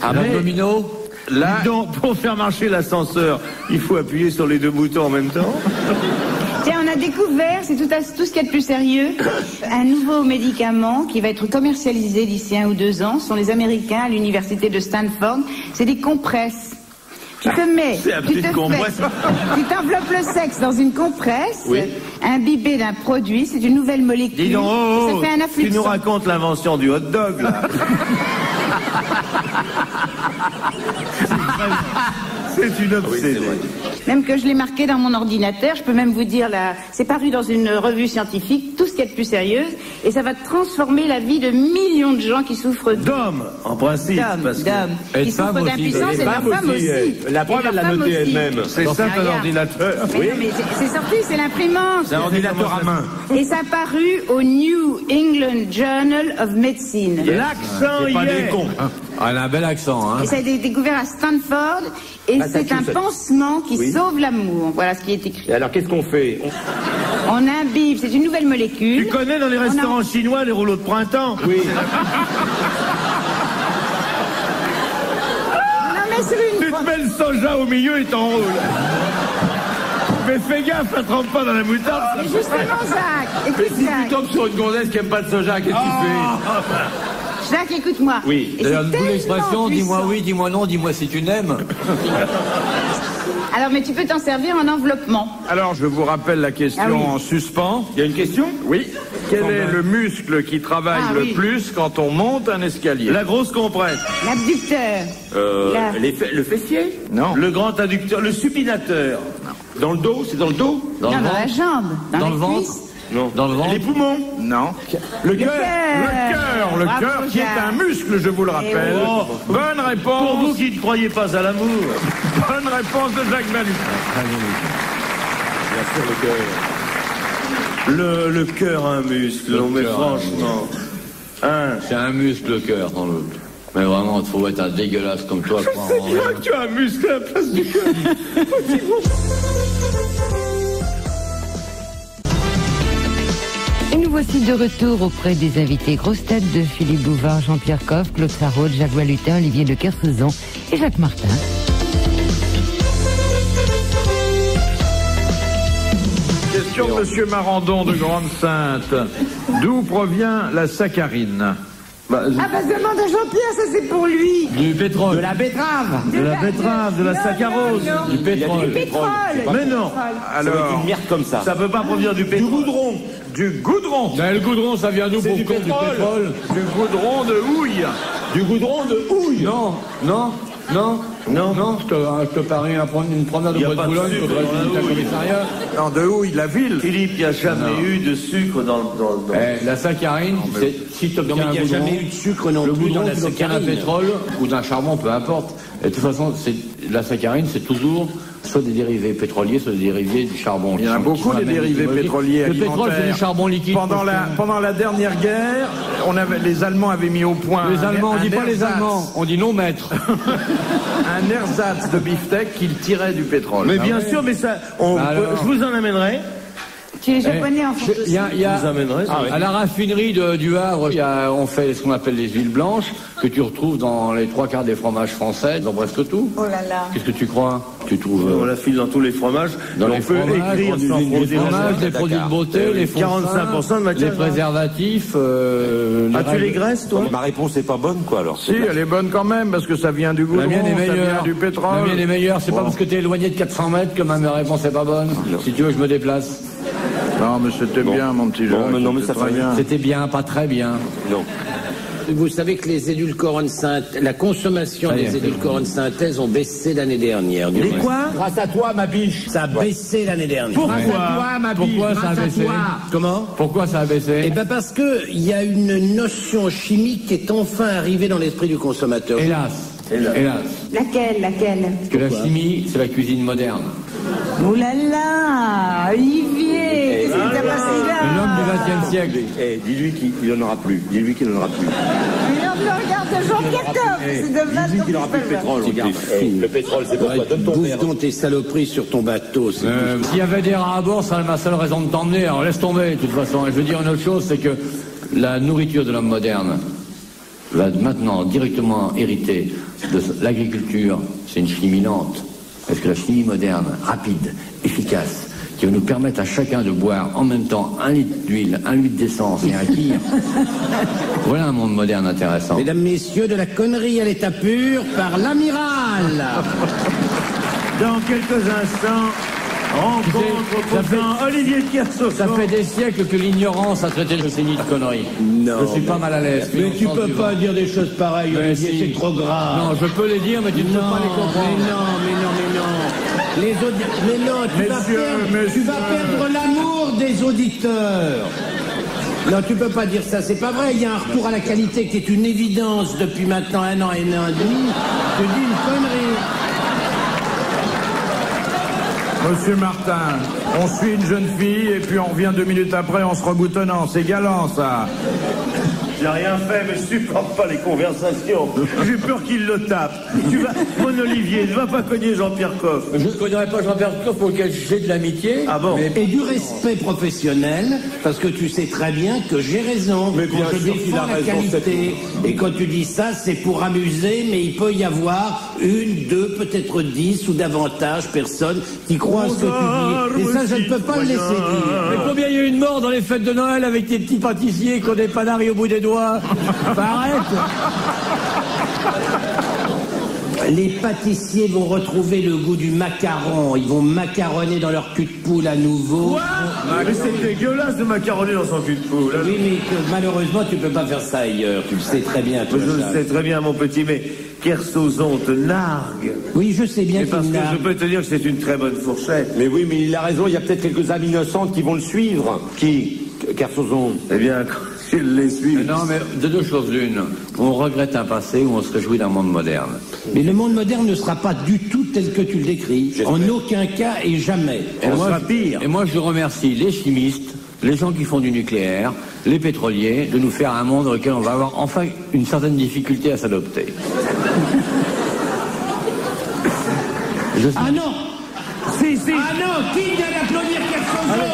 L'abdomino.
Là,
Donc, pour faire marcher l'ascenseur, il faut appuyer sur les 2 boutons en même temps.
Tiens, on a découvert, c'est tout ce qu'il y a de plus sérieux, un nouveau médicament qui va être commercialisé d'ici 1 ou 2 ans. Ce sont les Américains à l'université de Stanford. C'est des compresses. Tu te mets,
C'est un
tu
petit
te
compresse.
tu t'enveloppes le sexe dans une compresse, imbibée d'un produit, c'est une nouvelle molécule.
Dis donc, oh,
ça fait un
tu
affluxant.
nous racontes l'invention du hot dog, là. C'est une obsédée.
Même que je l'ai marqué dans mon ordinateur, je peux même vous dire là, c'est paru dans une revue scientifique, tout ce qu'il y a de plus sérieuse, et ça va transformer la vie de millions de gens qui souffrent
D'hommes, en principe. parce que
Et
qui
de femmes
souffrent
aussi.
d'impuissance et de
femmes
leurs femmes
aussi,
aussi.
La preuve,
Et leurs
elle l'a
femmes
noté
aussi.
elle-même.
C'est ça, un
Regarde.
ordinateur.
Mais non, mais c'est sorti, c'est l'imprimante.
C'est un ordinateur à main.
Et ça a paru au New England Journal of Medicine.
L'accent,
C'est pas
y
des
est.
cons.
Ah, elle a un bel accent, hein.
Et ça a été découvert à Stanford, et c'est un pansement qui sauve l'amour. Voilà ce qui est écrit.
Et alors, qu'est-ce qu'on fait?
On imbibe, c'est une nouvelle
Tu
molécule.
connais dans les restaurants chinois les rouleaux de printemps?
Oui.
Non mais c'est
Tu
une
te mets le soja au milieu et t'enroules. Mais fais gaffe, ça trempe pas dans la moutarde.
Mais justement, Jacques, écoute
Si tu
Jacques.
tombes sur une gonzesse qui aime pas de soja, qu'est-ce que tu
Jacques, écoute-moi.
Oui.
Et
D'ailleurs,
c'est
d'où l'expression,
tellement
dis-moi
puissant.
oui, dis-moi non, dis-moi si tu n'aimes.
Alors, mais tu peux t'en servir en enveloppement.
alors je vous rappelle la question
Ah oui.
en suspens.
Il y a une question?
Oui. Quel est le muscle qui travaille le plus quand on monte un escalier?
La grosse compresse.
L'abducteur.
Le fessier?
Non.
Le grand adducteur, le supinateur.
Dans le dos? C'est dans le dos?
Dans la jambe.
Dans le ventre?
cuisse.
Non.
Dans le ventre?
Les poumons? Non. Le cœur. Le
Bravo,
cœur qui est
Jacques.
un muscle, je vous le rappelle.
Oh.
Bonne réponse.
Pour vous qui ne croyez pas à l'amour.
Bonne réponse de Jacques Balutin.
Bien sûr, le cœur.
Le cœur, un muscle. Non, mais
cœur,
franchement.
C'est un muscle, le cœur, sans doute. Mais vraiment, il faut être un dégueulasse comme toi.
C'est bien que tu as un muscle à la place du cœur.
Et nous voici de retour auprès des invités grosses têtes de Philippe Bouvard, Jean-Pierre Coff, Claude Sarraute, Jacques Balutin, Olivier de Kersauzon et Jacques Martin.
Question de Monsieur Marandon de Grande-Sainte. D'où provient la saccharine?
Demande à Jean-Pierre, ça c'est pour lui.
Du pétrole.
De la betterave.
De la betterave, de la saccharose.
Du pétrole.
Du pétrole.
Mais non.
Alors,
Une merde comme ça.
Ça peut pas provenir du pétrole.
du goudron.
Mais le goudron, ça vient d'où pour
du
du pétrole?
Du goudron de houille.
Du goudron de houille? Non, non, non.
Non.
Non, je te parie une promenade au
Y a
bois
pas
de
de
Boulogne,
sucre
faudrait
dans la
visiter un
houille.
commissariat.
Non, de houille, la ville.
Philippe, il n'y a jamais eu de sucre dans le...
La saccharine, c'est si tu obtiens un
Il n'y a
goudron,
jamais eu de sucre non
le
plus
goudron,
dans la
tu l'obtiens d'un
saccharine.
pétrole ou d'un charbon, peu importe. Et de toute façon, la saccharine, c'est toujours soit des dérivés pétroliers, soit des dérivés du charbon.
Il y en a beaucoup des dérivés pétroliers
Le pétrole,
alimentaires.
c'est du charbon liquide.
Pendant la dernière guerre, les Allemands avaient mis au point
Les Allemands, on dit pas les
ersatz.
Allemands, on dit non maître.
Un ersatz de beefsteak qu'ils tiraient du pétrole.
Mais bien sûr, mais ça... je vous en amènerai.
Tu es japonais en France aussi.
Je vous amènerai.
À la raffinerie du Havre, on fait ce qu'on appelle les huiles blanches, que tu retrouves dans les 3/4 des fromages français, dans presque tout.
Oh là là.
Qu'est-ce que tu crois? Tu trouves
On la file dans tous les fromages.
dans
Et
les
on peut
fromages,
écrire sans
les
frauder la
fromages,
recette.
les produits de beauté, les fonds
45% de matière
les
grasse.
préservatifs.
As-tu les graisses, toi?
Ma réponse n'est pas bonne, quoi, alors.
Si, elle est bonne quand même, parce que ça vient du goudron,
La mienne est
ça
meilleure.
vient du pétrole.
La mienne est meilleure. C'est pas parce que t'es éloigné de 400 mètres que ma réponse est pas bonne. Si tu veux, je me déplace.
Non, mais c'était bien, mon petit
Bon,
Jacques,
mais non, mais
c'était
ça
très
fait
bien.
C'était bien, pas très bien.
Non.
Vous savez que les édulcorants de la consommation
Ça y est.
des édulcorants de synthèse ont baissé l'année dernière.
Les quoi?
Grâce à toi, ma biche. Ça a baissé l'année dernière.
Pourquoi?
Grâce à toi, ma biche.
Pourquoi ça a
grâce à
baissé?
toi. Comment?
Pourquoi ça a baissé?
Eh ben parce que il y a une notion chimique qui est enfin arrivée dans l'esprit du consommateur.
Hélas.
Laquelle?
Parce que la chimie, c'est la cuisine moderne.
Oh là là, Olivier, qu'est-ce que t'as passé
L'homme
là?
du XXe siècle.
Dis-lui qu'il n'en aura plus. Dis-lui qu'il n'en aura plus.
Mais non, mais regarde Jean-Pierre Coff, c'est dommage
Dis-lui
qu'on
qu'il n'aura plus
puisse
de
pas
pétrole, regarde. Le pétrole, c'est pour toi. Donne ton
Bouffe
verre.
donc tes saloperies sur ton bateau. c'est tout.
S'il y avait des rats à bord, ça serait ma seule raison de t'emmener. Alors laisse tomber, de toute façon. Et je veux dire une autre chose, c'est que la nourriture de l'homme moderne va maintenant directement hériter de l'agriculture. C'est une chimie lente. Parce que la chimie moderne, rapide, efficace, qui va nous permettre à chacun de boire en même temps 1 litre d'huile, 1 litre d'essence et un kir. Voilà un monde moderne intéressant.
Mesdames, messieurs, de la connerie à l'état pur par l'amiral.
Dans quelques instants, rencontre
Ça fait-
pourtant Olivier de Kersauzon.
Ça fait des siècles que l'ignorance a traité de ces nids de conneries.
Non.
Je suis pas mal à l'aise.
Mais tu peux pas dire des choses pareilles,
Mais
Olivier,
si.
c'est trop grave.
Non, je peux les dire, mais tu ne peux pas les comprendre.
Mais non. Les mais non, tu vas perdre l'amour des auditeurs. Non, tu peux pas dire ça, c'est pas vrai. Il y a un retour à la qualité qui est une évidence depuis maintenant 1 an et demi. Tu dis une connerie.
Monsieur Martin, on suit une jeune fille et puis on revient 2 minutes après en se reboutonnant. C'est galant, ça.
J'ai rien fait, mais je supporte pas les conversations. J'ai peur qu'il le tape. Mon Olivier, ne va pas cogner Jean-Pierre Coff.
Je ne connais pas Jean-Pierre Coff pour lequel j'ai de l'amitié.
Ah bon?
Et du respect professionnel, parce que tu sais très bien que j'ai raison.
Mais bien
Quand je
sûr qu'il
défends
a
la
raison,
qualité. Et quand tu dis ça, c'est pour amuser, mais il peut y avoir 1, 2, peut-être 10 ou davantage personnes qui croient à ce que tu dis. Et ça, je ne peux pas le laisser dire.
Mais combien il y a eu de morts dans les fêtes de Noël avec tes petits pâtissiers qui ont des panaris au bout des doigts? Bah, arrête.
Les pâtissiers vont retrouver le goût du macaron. Ils vont macaronner dans leur cul de poule à nouveau.
Quoi? Mais c'est dégueulasse de macaronner dans son cul de poule.
Oui, mais malheureusement, tu peux pas faire ça ailleurs. Tu le sais très bien, toi.
Je le sais très bien, mon petit, mais Kersozon te nargue.
Oui, je sais bien
Et parce
qu'il
que
nargue.
je peux te dire que c'est une très bonne fourchette.
Mais oui, mais il a raison, il y a peut-être quelques âmes innocentes qui vont le suivre. Qui? Kersozon.
Eh bien, s'il les suit.
Non, mais de deux choses l'une. On regrette un passé ou on se réjouit d'un monde moderne.
Mais le monde moderne ne sera pas du tout tel que tu le décris. En aucun cas et jamais.
On sera pire.
Et moi, je remercie les chimistes, les gens qui font du nucléaire, les pétroliers, de nous faire un monde dans lequel on va avoir enfin une certaine difficulté à s'adopter.
Ah non!
Si.
Ah non! Qui vient d'applaudir Kersozon?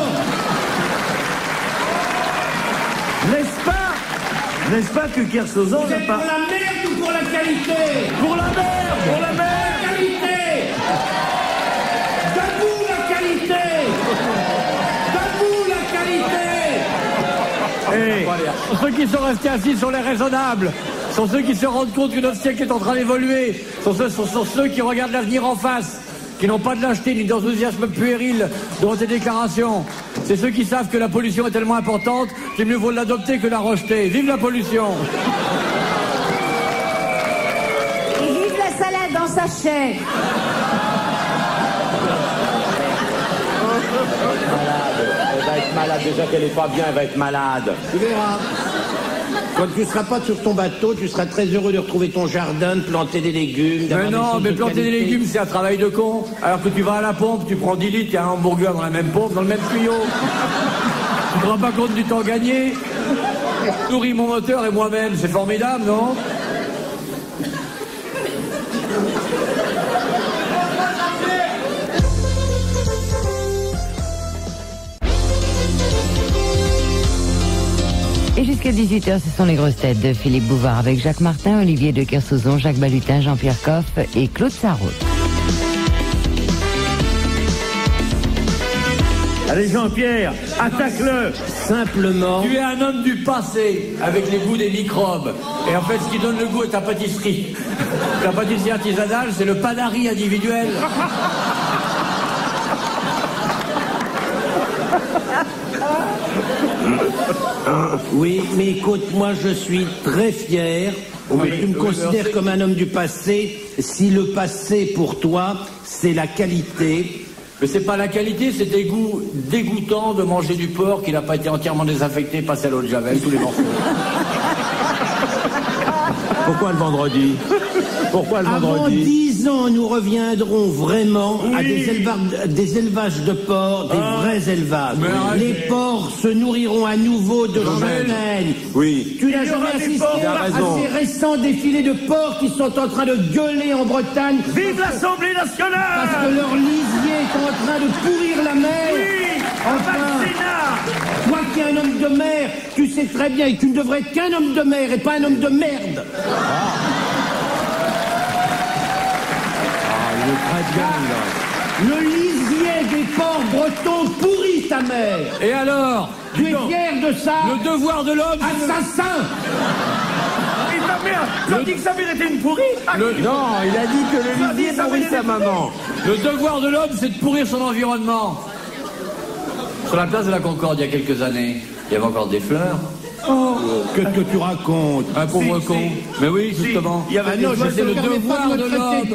N'est-ce pas que Kersozon
Vous
n'a
êtes
pas...
pour la merde ou pour la qualité?
Pour la merde! Pour la merde!
La qualité! Debout la qualité! Debout la qualité!
Ceux qui sont restés assis sont les raisonnables. Sont ceux qui se rendent compte que notre siècle est en train d'évoluer. Sont ceux qui regardent l'avenir en face, qui n'ont pas de lâcheté ni d'enthousiasme puéril devant ces déclarations. C'est ceux qui savent que la pollution est tellement importante qu'il mieux vaut l'adopter que la rejeter. Vive la pollution!
Et vive la salade dans sa chair.
Elle va être malade, déjà qu'elle est pas bien, elle va être malade.
Tu verras. Quand tu ne seras pas sur ton bateau, tu seras très heureux de retrouver ton jardin, de planter des légumes.
Mais non, mais planter des légumes, c'est un travail de con. Alors que tu vas à la pompe, tu prends 10 litres, il y a un hamburger dans la même pompe, dans le même tuyau. Tu te rends pas compte du temps gagné. Je nourris mon moteur et moi-même, c'est formidable, non?
Et jusqu'à 18h, ce sont les grosses têtes de Philippe Bouvard avec Jacques Martin, Olivier de Kersauzon, Jacques Balutin, Jean-Pierre Coff et Claude Sarraute.
Allez Jean-Pierre, attaque-le.
Simplement.
Tu es un homme du passé, avec les goûts des microbes. Et en fait, ce qui donne le goût est ta pâtisserie. La pâtisserie artisanale, c'est le panari individuel.
Oui, mais écoute, moi je suis très fier. Tu me considères comme un homme du passé. Si le passé pour toi, c'est la qualité.
Mais c'est pas la qualité, c'est des goûts dégoûtants de manger du porc qui n'a pas été entièrement désinfecté, passé à l'eau de Javel, tous les morceaux.
Pourquoi le vendredi? Pourquoi le
Avant
vendredi?
10 ans, nous reviendrons vraiment à des élevages de porcs, des vrais élevages. Les porcs se nourriront à nouveau de châtaignes.
Oui.
Tu n'as jamais assisté à ces récents défilés de porcs qui sont en train de gueuler en Bretagne?
Vive l'Assemblée nationale!
Parce que leur lisier est en train de pourrir la mer.
Oui!
Enfin, toi qui es un homme de mer, tu sais très bien que tu ne devrais être qu'un homme de mer et pas un homme de merde. Le lisier des porcs bretons pourrit ta mère.
Et alors?
Tu es fier de ça?
Le devoir de l'homme...
Assassin!
Et ta mère, ça dit que sa mère était une pourrie?
Non, il a dit que le lisier pourrit sa maman.
Le devoir de l'homme, c'est de pourrir son environnement. Sur la place de la Concorde, il y a quelques années, il y avait encore des fleurs.
Oh, qu'est-ce que tu racontes?
Un pauvre con. Mais oui, justement.
Il y avait des
C'est le devoir de l'homme.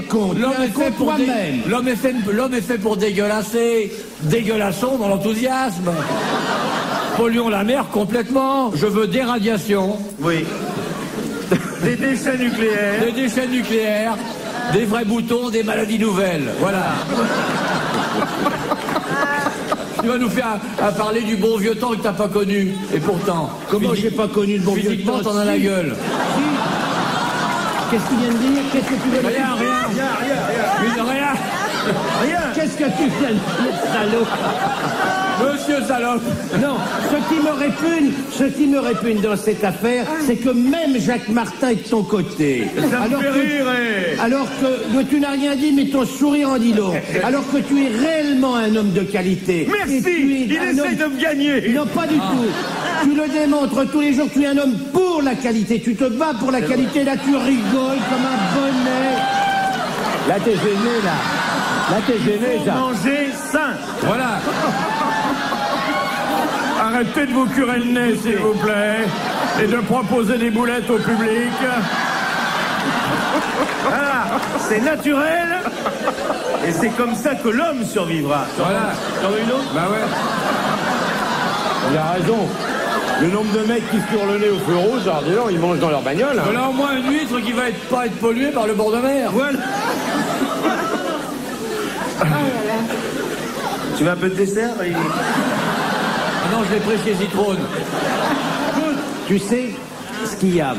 L'homme est fait pour dégueulasser. Dégueulassons dans l'enthousiasme. Polluons la mer complètement. Je veux des radiations.
Oui. Des déchets nucléaires.
Des déchets nucléaires. Des vrais boutons, des maladies nouvelles. Voilà. Tu vas nous faire à parler du bon vieux temps que t'as pas connu. Et pourtant...
Comment j'ai pas connu le bon vieux temps?
Physiquement, t'en as la gueule.
Qu'est-ce que tu viens de dire? Qu'est-ce que tu viens de dire?
Rien.
Qu'est-ce que tu viens de dire, salaud?
Monsieur Salope.
Non, ce qui me répugne dans cette affaire, c'est que même Jacques Martin est de ton côté.
Ça me fait rire,
alors que tu n'as rien dit, mais ton sourire en dit long. Alors que tu es réellement un homme de qualité.
Merci, il essaye de me gagner.
Non, pas du tout. Tu le démontres tous les jours, tu es un homme pour la qualité. Tu te bats pour la qualité, là tu rigoles comme un bonnet.
Là, t'es gêné, là. Là, t'es gêné, ça.
Manger sain.
Voilà.
Arrêtez de vous curer le nez, s'il vous plaît, et de proposer des boulettes au public.
Voilà, c'est naturel. Et c'est comme ça que l'homme survivra.
Voilà.
T'en veux une autre?
Bah ouais.
Il a raison. Le nombre de mecs qui se furent le nez au feu rouge, alors des gens, ils mangent dans leur bagnole. Hein.
Voilà au moins une huître qui va pas être polluée par le bord de mer.
Voilà. Tu veux un peu de dessert?
Ah non, je l'ai pris chez Zitrone.
Tu sais, ce qu'il y a,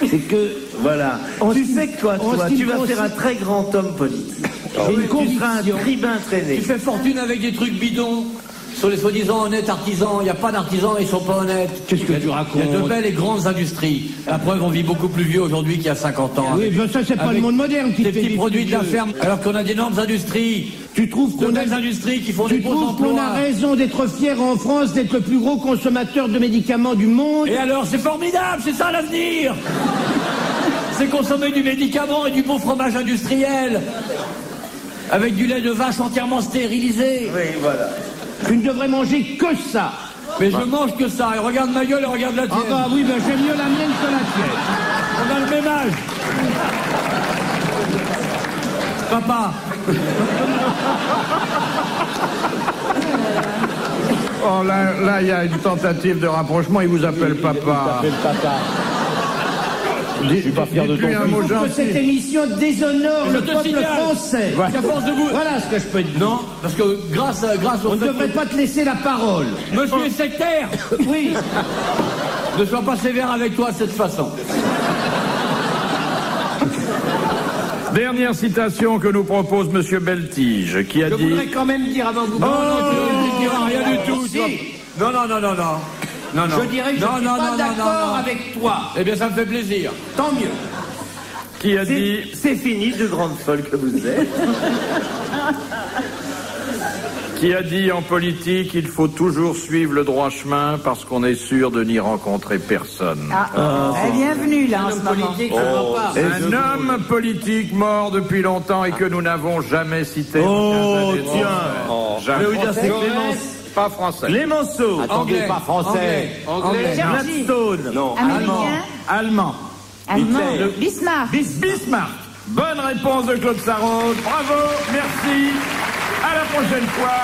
c'est que, voilà, tu sais que toi, tu vas faire un très grand homme politique. Tu seras un tribun traîné.
Tu fais fortune avec des trucs bidons. Sur les soi-disant honnêtes artisans, il n'y a pas d'artisans, ils sont pas honnêtes.
Qu'est-ce que tu racontes?
Il y a de belles et grandes industries. La preuve, on vit beaucoup plus vieux aujourd'hui qu'il y a 50 ans.
Oui, ben ça, c'est pas le monde moderne qui
des
fait
petits
des
produits de la
vieux.
ferme, alors qu'on a d'énormes industries.
Tu trouves
De
qu'on
belles
a...
industries qui font des
Tu
beaux
trouves qu'on
emplois.
a raison d'être fier en France d'être le plus gros consommateur de médicaments du monde?
Et alors, c'est formidable, c'est ça l'avenir. C'est consommer du médicament et du beau fromage industriel. Avec du lait de vache entièrement stérilisé.
Oui, voilà.
Tu ne devrais manger que ça.
Mais je mange que ça. Et regarde ma gueule et regarde la tienne.
Ah bah oui, ben j'aime mieux la mienne que la tienne.
On a le même âge. Papa.
Oh, là, il y a une tentative de rapprochement, il vous appelle papa.
Je suis pas fier de ton
Dites-lui un
fils.
mot
Je trouve que cette
gentil.
émission déshonore
Je
le
te
peuple
signale.
français.
Qu'à force de vous.
Voilà ce que je peux te dire.
Non, parce que grâce au
On ne
fait
devrait
que
pas te laisser la parole.
Monsieur est sectaire.
Oui.
Ne sois pas sévère avec toi de cette façon.
Dernière citation que nous propose Monsieur Beltige, qui a
Je
dit...
voudrais quand même dire avant que vous...
Non, tu ne diras rien du tout.
Si.
tu vois. Non. Non.
Je dirais que je ne suis pas d'accord avec toi.
Eh bien, ça me fait plaisir.
Tant mieux.
Qui a dit...
C'est fini, de grande folle que vous êtes.
Qui a dit en politique, il faut toujours suivre le droit chemin parce qu'on est sûr de n'y rencontrer personne.
Bienvenue là en ce moment.
Politique, je n'en parle.
Un homme politique mort depuis longtemps et que nous n'avons jamais cité.
Oh, tiens.
Jamais.
Je vais vous dire, c'est Clémence.
Pas français.
Clémenceau.
Attendez,
Anglais.
pas français.
Anglais.
Gladstone.
Non.
Américain.
Allemand.
Allemand.
Hitler.
Bismarck.
Bismarck. Bonne réponse de Claude Sarraute. Bravo, merci. À la prochaine fois.